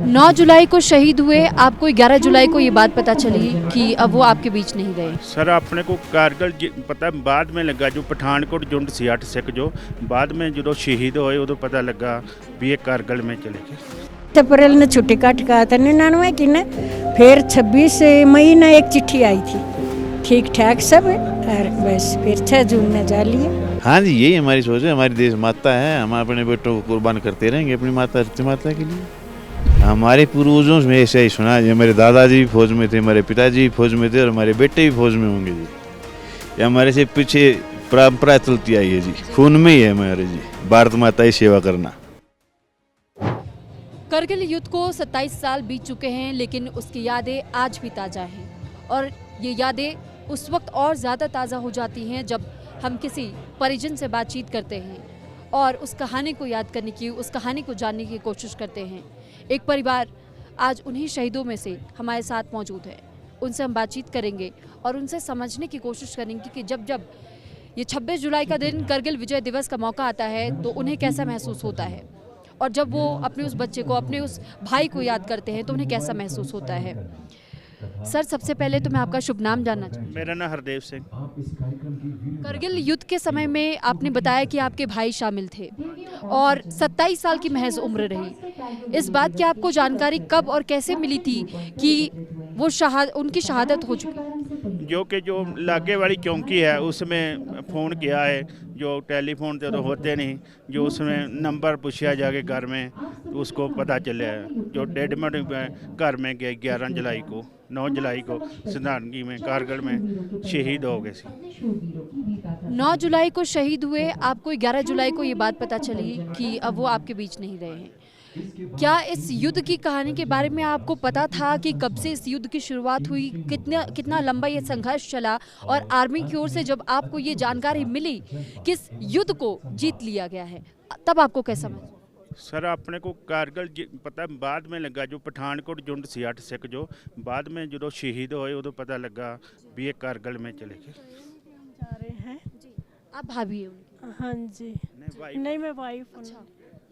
9 जुलाई को शहीद हुए, आपको 11 जुलाई को ये बात पता चली कि अब वो आपके बीच नहीं रहे। सर अपने को कारगिल पता बाद में लगा जो पठानकोट जुंड सी 8 सिख जो बाद में जो शहीद होए उदो पता लगा भी ये कारगिल में चले गए। अप्रैल ने छुट्टी काट का था 99 की ने, फिर 26 मई ने एक चिट्ठी आई थी, ठीक ठाक सब, और बस फिर 6 जून ने जा लिए। हाँ जी, यही हमारी सोच है। हमारी देश माता है, हम अपने बेटों को कुर्बान करते रहेंगे अपनी माता धरती माता के लिए। हमारे पूर्वजों में ऐसा ही सुना है, हमारे दादाजी भी फौज में थे, हमारे पिताजी भी फौज में थे और हमारे बेटे भी फौज में होंगे जी। ये हमारे से पीछे परंपरा चलती आई है जी, खून में ही है हमारे जी, भारत माता की सेवा करना। करगिल युद्ध को 27 साल बीत चुके हैं, लेकिन उसकी यादें आज भी ताज़ा हैं और ये यादें उस वक्त और ज़्यादा ताज़ा हो जाती हैं जब हम किसी परिजन से बातचीत करते हैं और उस कहानी को याद करने की, उस कहानी को जानने की कोशिश करते हैं। एक परिवार आज उन्हीं शहीदों में से हमारे साथ मौजूद है, उनसे हम बातचीत करेंगे और उनसे समझने की कोशिश करेंगे कि जब जब ये 26 जुलाई का दिन करगिल विजय दिवस का मौका आता है तो उन्हें कैसा महसूस होता है, और जब वो अपने उस बच्चे को, अपने उस भाई को याद करते हैं तो उन्हें कैसा महसूस होता है। सर, सबसे पहले तो मैं आपका शुभ नाम जानना चाहूँगी। मेरा नाम हरदेव सिंह। करगिल युद्ध के समय में आपने बताया कि आपके भाई शामिल थे और 27 साल की महज उम्र रही। इस बात की आपको जानकारी कब और कैसे मिली थी कि वो उनकी शहादत हो चुकी? जो लागे वाली चौकी है उसमें फ़ोन किया है, जो टेलीफोन तो होते नहीं, जो उसमें नंबर पूछा जाके घर में तो उसको पता चला है। जो डेड बॉडी घर में गए 11 जुलाई को, 9 जुलाई को सिद्धांतगी में कारगिल में शहीद हो गए थे। 9 जुलाई को शहीद हुए, आपको 11 जुलाई को ये बात पता चली कि अब वो आपके बीच नहीं रहे हैं। क्या इस युद्ध की कहानी के बारे में आपको पता था कि कब से इस युद्ध की शुरुआत हुई, कितना लंबा ये संघर्ष चला, और आर्मी की ओर से जब आपको ये जानकारी मिली कि इस युद्ध को जीत लिया गया है, तब आपको कैसा महसूस? सर अपने को कारगिल पता बाद में लगा जो पठानकोट जुंड सी 8 सिख जो बाद में जो शहीद होए उदो पता लगा भी ये कारगिल में चले गए। जा रहे हैं जी, आप भाभी हैं उनकी? हाँ जी, नहीं मैं वाइफ हूँ। अच्छा,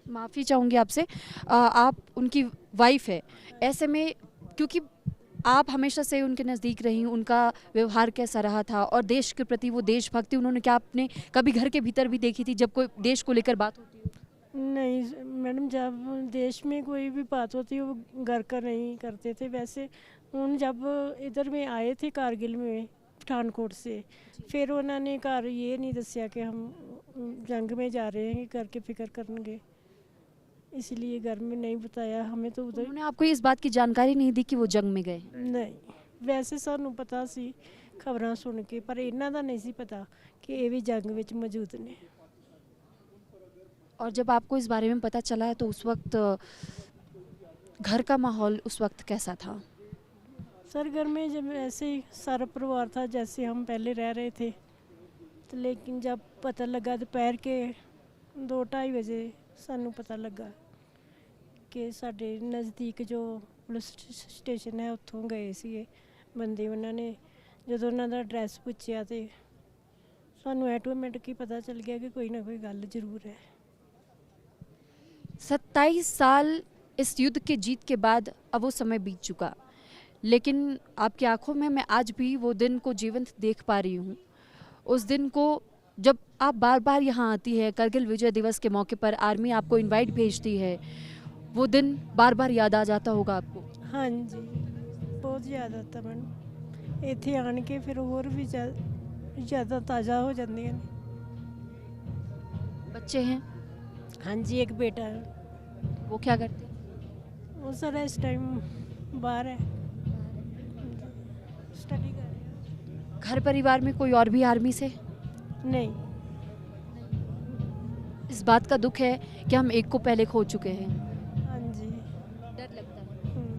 माफ़ी चाहूँगी आपसे, आप उनकी वाइफ है। ऐसे में क्योंकि आप हमेशा से उनके नज़दीक रही, उनका व्यवहार कैसा रहा था और देश के प्रति वो देशभक्ति उन्होंने क्या आपने कभी घर के भीतर भी देखी थी जब कोई देश को लेकर बात होती है? नहीं मैडम, जब देश में कोई भी बात होती है वो घर का नहीं करते थे। वैसे उन जब इधर में आए थे कारगिल में पठानकोट से, फिर उन्होंने घर ये नहीं दसिया कि हम जंग में जा रहे हैं, घर के फिक्र करेंगे, इसलिए घर में नहीं बताया हमें। तो उधर उन्होंने आपको इस बात की जानकारी नहीं दी कि वो जंग में गए? नहीं, वैसे सानू पता सी खबरां सुन के, पर इन्हां दा नहीं सी पता कि ये भी जंग विच मौजूद ने। और जब आपको इस बारे में पता चला तो उस वक्त घर का माहौल उस वक्त कैसा था? सर घर में जब ऐसे ही सारा परिवार था जैसे हम पहले रह रहे थे, तो लेकिन जब पता लगा दोपहर के 2-2:30 बजे सानू पता लगा कि साडे नज़दीक जो पुलिस स्टेशन है उत्थों गए सीगे बंदे। उन्होंने जो उन्होंने एड्रैस पूछा तो सानू ऑटोमेटिक ही पता चल गया कि कोई ना कोई गल जरूर है। 27 साल इस युद्ध के जीत के बाद अब वो समय बीत चुका, लेकिन आपकी आंखों में मैं आज भी वो दिन को जीवंत देख पा रही हूँ। उस दिन को जब आप बार बार यहाँ आती है, करगिल विजय दिवस के मौके पर आर्मी आपको इनवाइट भेजती है, वो दिन बार बार याद आ जाता होगा आपको? हाँ जी, बहुत याद आता मैडम। इत्थे आन के फिर होर भी ज़्यादा ताज़ा हो जाती हैं। बच्चे हैं? हाँ जी, एक बेटा है। वो क्या करते हैं? वो सर इस टाइम बाहर है, स्टडी कर रहे हैं। घर परिवार में कोई और भी आर्मी से? नहीं। इस बात का दुख है कि हम एक को पहले खो चुके हैं। हाँ जी, डर लगता है। हम्म।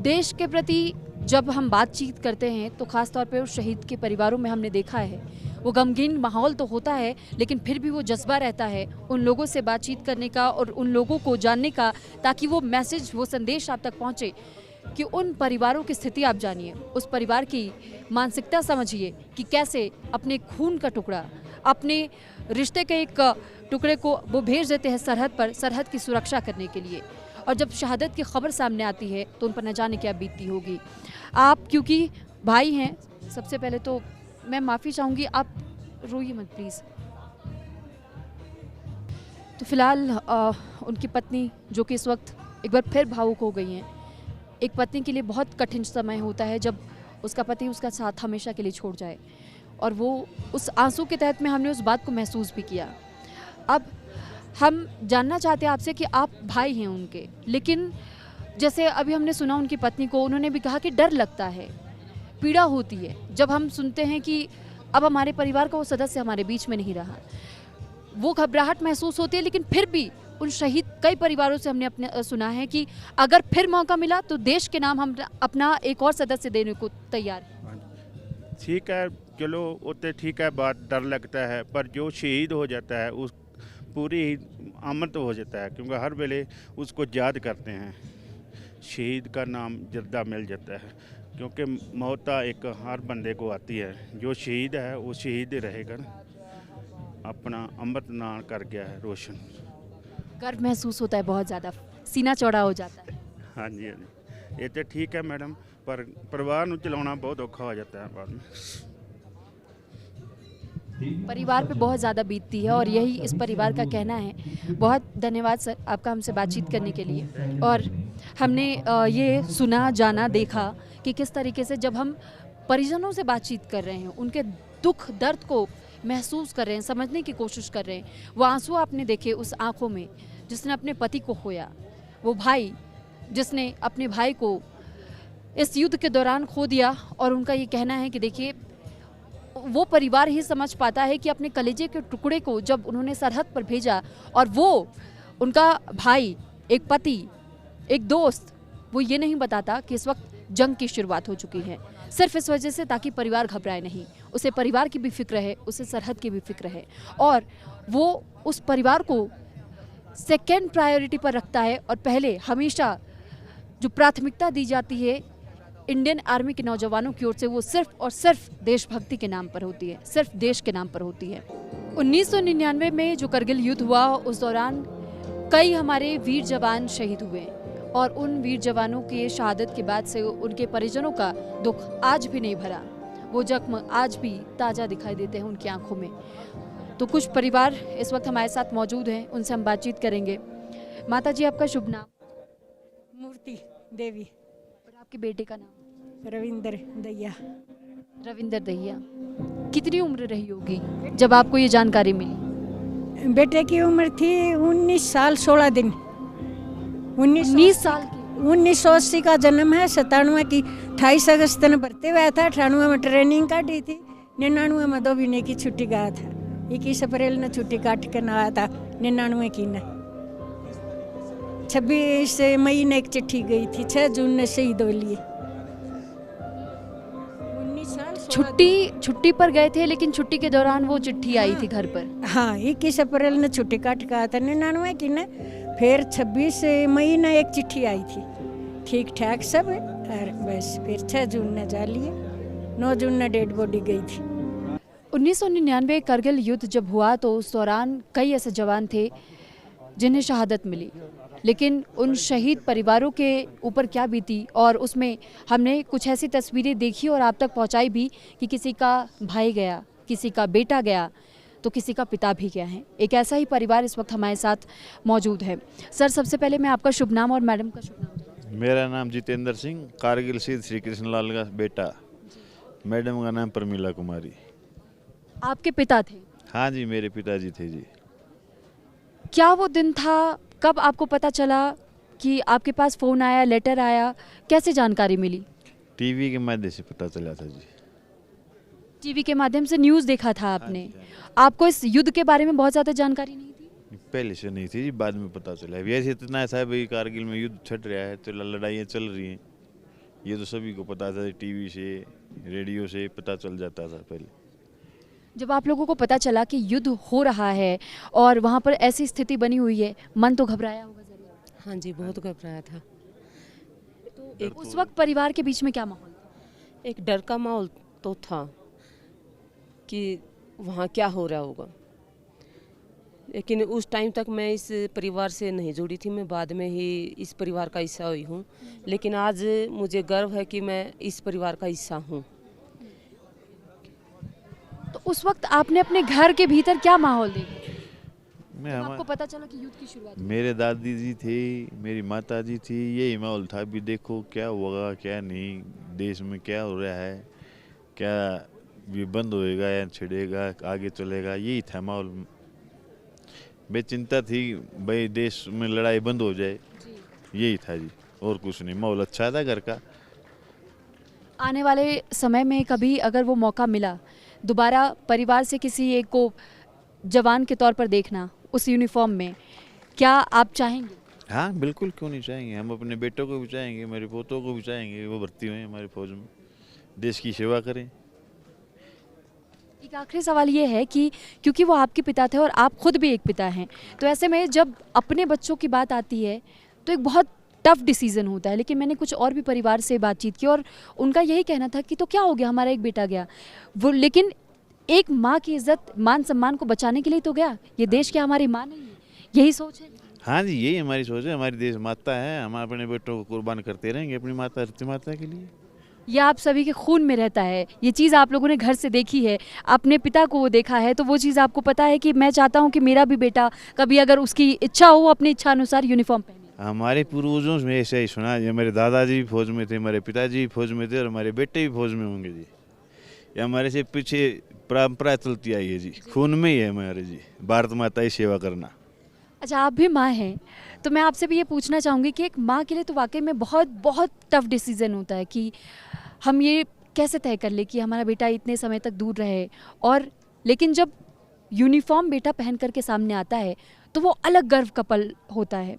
देश के प्रति जब हम बातचीत करते हैं तो ख़ास तौर पे उस शहीद के परिवारों में हमने देखा है वो गमगीन माहौल तो होता है, लेकिन फिर भी वो जज्बा रहता है उन लोगों से बातचीत करने का और उन लोगों को जानने का, ताकि वो मैसेज, वो संदेश आप तक पहुँचे कि उन परिवारों की स्थिति आप जानिए, उस परिवार की मानसिकता समझिए कि कैसे अपने खून का टुकड़ा, अपने रिश्ते का एक टुकड़े को वो भेज देते हैं सरहद पर, सरहद की सुरक्षा करने के लिए। और जब शहादत की खबर सामने आती है तो उन पर न जाने क्या बीतती होगी। आप क्योंकि भाई हैं, सबसे पहले तो मैं माफ़ी चाहूँगी, आप रोइए मत प्लीज़। तो फिलहाल उनकी पत्नी जो कि इस वक्त एक बार फिर भावुक हो गई हैं। एक पत्नी के लिए बहुत कठिन समय होता है जब उसका पति उसका साथ हमेशा के लिए छोड़ जाए, और वो उस आंसू के तहत में हमने उस बात को महसूस भी किया। अब हम जानना चाहते हैं आपसे कि आप भाई हैं उनके, लेकिन जैसे अभी हमने सुना उनकी पत्नी को, उन्होंने भी कहा कि डर लगता है, पीड़ा होती है जब हम सुनते हैं कि अब हमारे परिवार का वो सदस्य हमारे बीच में नहीं रहा। वो घबराहट महसूस होती है, लेकिन फिर भी उन शहीद कई परिवारों से हमने अपने सुना है कि अगर फिर मौका मिला तो देश के नाम हम अपना एक और सदस्य देने को तैयार हैं। ठीक है, चलो उतने ठीक है, बात डर लगता है, पर जो शहीद हो जाता है उस पूरी अमृत हो जाता है, क्योंकि हर वेले उसको याद करते हैं, शहीद का नाम जिंदा मिल जाता है। क्योंकि मौत एक हर बंदे को आती है, जो शहीद है वो शहीद ही रहेगा ना, अपना अमृत नाम कर गया है रोशन। गर्व महसूस होता है, बहुत ज़्यादा सीना चौड़ा हो जाता है। हाँ जी, हाँ जी, ये तो ठीक है मैडम, पर परिवार ਨੂੰ चलाना बहुत औखा हो जाता है बाद में। परिवार पे बहुत ज़्यादा बीतती है और यही इस परिवार का कहना है। बहुत धन्यवाद सर आपका हमसे बातचीत करने के लिए। और हमने ये सुना, जाना, देखा कि किस तरीके से जब हम परिजनों से बातचीत कर रहे हैं, उनके दुख दर्द को महसूस कर रहे हैं, समझने की कोशिश कर रहे हैं, वो आंसू आपने देखे उस आंखों में जिसने अपने पति को खोया, वो भाई जिसने अपने भाई को इस युद्ध के दौरान खो दिया। और उनका ये कहना है कि देखिए, वो परिवार ही समझ पाता है कि अपने कलेजे के टुकड़े को जब उन्होंने सरहद पर भेजा, और वो उनका भाई, एक पति, एक दोस्त, वो ये नहीं बताता कि इस वक्त जंग की शुरुआत हो चुकी है, सिर्फ इस वजह से ताकि परिवार घबराए नहीं। उसे परिवार की भी फिक्र है, उसे सरहद की भी फिक्र है, और वो उस परिवार को सेकेंड प्रायोरिटी पर रखता है। और पहले हमेशा जो प्राथमिकता दी जाती है इंडियन आर्मी के नौजवानों की ओर से, वो सिर्फ और सिर्फ देशभक्ति के नाम पर होती है, सिर्फ देश के नाम पर होती है। 1999 में जो करगिल युद्ध हुआ, उस दौरान कई हमारे वीर जवान शहीद हुए, और उन वीर जवानों की शहादत के बाद से उनके परिजनों का दुख आज भी नहीं भरा। वो जख्म आज भी ताज़ा दिखाई देते हैं उनकी आंखों में। तो कुछ परिवार इस वक्त हमारे साथ मौजूद हैं, उनसे हम बातचीत करेंगे। माता जी, आपका शुभ नाम? मूर्ति देवी। और आपके बेटे का नाम? रविंदर दैया। रविंदर दहिया। कितनी उम्र रही होगी जब आपको ये जानकारी मिली? बेटे की उम्र थी 19 साल 16 दिन। 19 साल की। 1980 का जन्म है, 97 की 28 अगस्त ने भर्ती हुआ था, 98 में ट्रेनिंग काटी थी, 99 में 2 महीने की छुट्टी गया था, 21 अप्रैल ने छुट्टी काट कर आया था 99 की ने। 26 मई ने एक चिट्ठी गई थी, 6 जून ने शहीद हो लिए। 19 साल 16 छुट्टी पर गए थे, लेकिन छुट्टी के दौरान वो चिट्ठी आई थी घर पर। हाँ, 21 अप्रैल ने छुट्टी काट के आया था 99 की ने। फिर 26 मई ने एक चिट्ठी आई थी, ठीक ठाक सब, और बस फिर 6 जून ने जा लिए, 9 जून ने डेड बॉडी गई थी। 1999 करगिल युद्ध जब हुआ तो उस दौरान कई ऐसे जवान थे जिन्हें शहादत मिली, लेकिन उन शहीद परिवारों के ऊपर क्या बीती, और उसमें हमने कुछ ऐसी तस्वीरें देखी और आप तक पहुंचाई भी कि किसी का भाई गया, किसी का बेटा गया, तो किसी का पिता भी गया है। एक ऐसा ही परिवार इस वक्त हमारे साथ मौजूद है। सर, सबसे पहले मैं आपका शुभ नाम और मैडम का शुभ नाम। मेरा नाम जितेंद्र सिंह, कारगिल शहीद श्री कृष्ण लाल का बेटा। मैडम का नाम प्रमिला कुमारी। आपके पिता थे? हाँ जी, मेरे पिताजी थे जी। क्या वो दिन था, कब आपको पता चला कि आपके पास फ़ोन आया, लेटर आया, कैसे जानकारी मिली? टीवी के माध्यम से पता चला था जी। टीवी के माध्यम से न्यूज़ देखा था आपने? आपको इस युद्ध के बारे में बहुत ज़्यादा जानकारी नहीं थी? पहले से नहीं थी जी, बाद में पता चला। वैसे इतना था भाई, कारगिल में युद्ध छट रहा है, तो लड़ाइयाँ चल रही हैं, ये तो सभी को पता था, टीवी से, रेडियो से पता चल जाता था पहले। जब आप लोगों को पता चला कि युद्ध हो रहा है और वहाँ पर ऐसी स्थिति बनी हुई है, मन तो घबराया होगा ज़रूर? हाँ जी, बहुत घबराया था। तो उस वक्त परिवार के बीच में क्या माहौल था? एक डर का माहौल तो था कि वहाँ क्या हो रहा होगा, लेकिन उस टाइम तक मैं इस परिवार से नहीं जुड़ी थी, मैं बाद में ही इस परिवार का हिस्सा हुई हूँ। लेकिन आज मुझे गर्व है कि मैं इस परिवार का हिस्सा हूँ। तो उस वक्त आपने अपने घर के भीतर क्या माहौल देखा? मैं जब हमारे आपको पता चला कि युद्ध की शुरुआत हुई? मेरे दादी जी थे, मेरी माता जी थी, यही माहौल था। अभी देखो क्या होगा क्या नहीं, देश में क्या हो रहा है, क्या ये बंद होएगा या छिड़ेगा, आगे चलेगा, यही था माहौल। बेचिंता थी भाई देश में लड़ाई बंद हो जाए, यही था जी, और कुछ नहीं। माहौल अच्छा था घर का। आने वाले समय में कभी अगर वो मौका मिला दोबारा परिवार से किसी एक को जवान के तौर पर देखना उस यूनिफॉर्म में, क्या आप चाहेंगे? हाँ बिल्कुल, क्यों नहीं चाहेंगे। हम अपने बेटों को भी चाहेंगे, मेरे पोतों को भी चाहेंगे वो भर्ती हुए हमारी फौज में, देश की सेवा करें। एक आखिरी सवाल ये है कि क्योंकि वो आपके पिता थे और आप खुद भी एक पिता हैं, तो ऐसे में जब अपने बच्चों की बात आती है तो एक बहुत टफ डिसीजन होता है। लेकिन मैंने कुछ और भी परिवार से बातचीत की और उनका यही कहना था कि तो क्या हो गया, हमारा एक बेटा गया वो, लेकिन एक माँ की इज्जत मान सम्मान को बचाने के लिए तो गया, ये देश क्या हमारी माँ नहीं है, यही सोच है। हाँ जी, यही हमारी सोच है। हमारी देश माता है, हम अपने बेटों को कुर्बान करते रहेंगे अपनी माता धरती माता के लिए। ये आप सभी के खून में रहता है, ये चीज़ आप लोगों ने घर से देखी है, अपने पिता को वो देखा है, तो वो चीज़ आपको पता है कि मैं चाहता हूँ कि मेरा भी बेटा कभी अगर उसकी इच्छा हो अपनी इच्छा अनुसार यूनिफॉर्म पहने। हमारे पूर्वजों में ऐसा ही सुना है। मेरे दादाजी भी फौज में थे, हमारे पिताजी भी फौज में थे और हमारे बेटे भी फौज में होंगे जी। ये हमारे से पीछे परंपरा चलती आई है जी, खून में ही है हमारे जी, भारत माता की सेवा करना। अच्छा, आप भी माँ हैं तो मैं आपसे भी ये पूछना चाहूँगी कि एक माँ के लिए तो वाकई में बहुत बहुत टफ डिसीज़न होता है कि हम ये कैसे तय कर ले कि हमारा बेटा इतने समय तक दूर रहे, और लेकिन जब यूनिफॉर्म बेटा पहन करके सामने आता है तो वो अलग गर्व का पल होता है।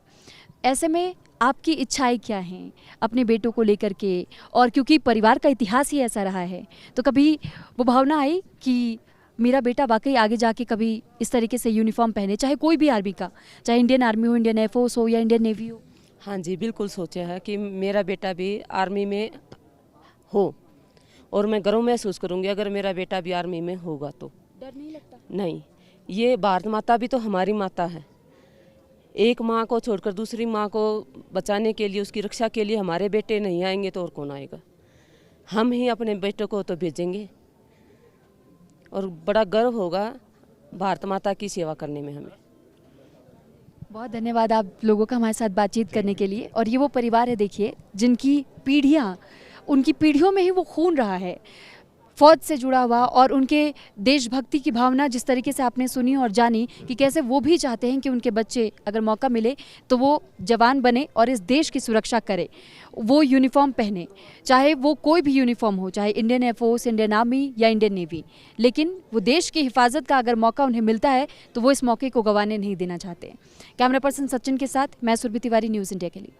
ऐसे में आपकी इच्छाएं क्या हैं अपने बेटों को लेकर के, और क्योंकि परिवार का इतिहास ही ऐसा रहा है तो कभी वो भावना आई कि मेरा बेटा वाकई आगे जाके कभी इस तरीके से यूनिफॉर्म पहने, चाहे कोई भी आर्मी का, चाहे इंडियन आर्मी हो, इंडियन एयरफोर्स हो या इंडियन नेवी हो? हाँ जी, बिल्कुल सोचा है कि मेरा बेटा भी आर्मी में हो, और मैं गर्व महसूस करूँगी अगर मेरा बेटा भी आर्मी में होगा तो। डर नहीं लगता? नहीं, ये भारत माता भी तो हमारी माता है। एक माँ को छोड़कर दूसरी माँ को बचाने के लिए, उसकी रक्षा के लिए हमारे बेटे नहीं आएंगे तो और कौन आएगा? हम ही अपने बेटों को तो भेजेंगे, और बड़ा गर्व होगा भारत माता की सेवा करने में हमें। बहुत धन्यवाद आप लोगों का हमारे साथ बातचीत करने के लिए। और ये वो परिवार है देखिए जिनकी पीढ़ियाँ, उनकी पीढ़ियों में ही वो खून रहा है फौज से जुड़ा हुआ, और उनके देशभक्ति की भावना जिस तरीके से आपने सुनी और जानी कि कैसे वो भी चाहते हैं कि उनके बच्चे अगर मौका मिले तो वो जवान बने और इस देश की सुरक्षा करे, वो यूनिफॉर्म पहने, चाहे वो कोई भी यूनिफॉर्म हो, चाहे इंडियन एयरफोर्स, इंडियन आर्मी या इंडियन नेवी, लेकिन वो देश की हिफाजत का अगर मौका उन्हें मिलता है तो वो इस मौके को गंवाने नहीं देना चाहते। कैमरा पर्सन सचिन के साथ मैं सुरभि तिवारी, न्यूज़ इंडिया के लिए।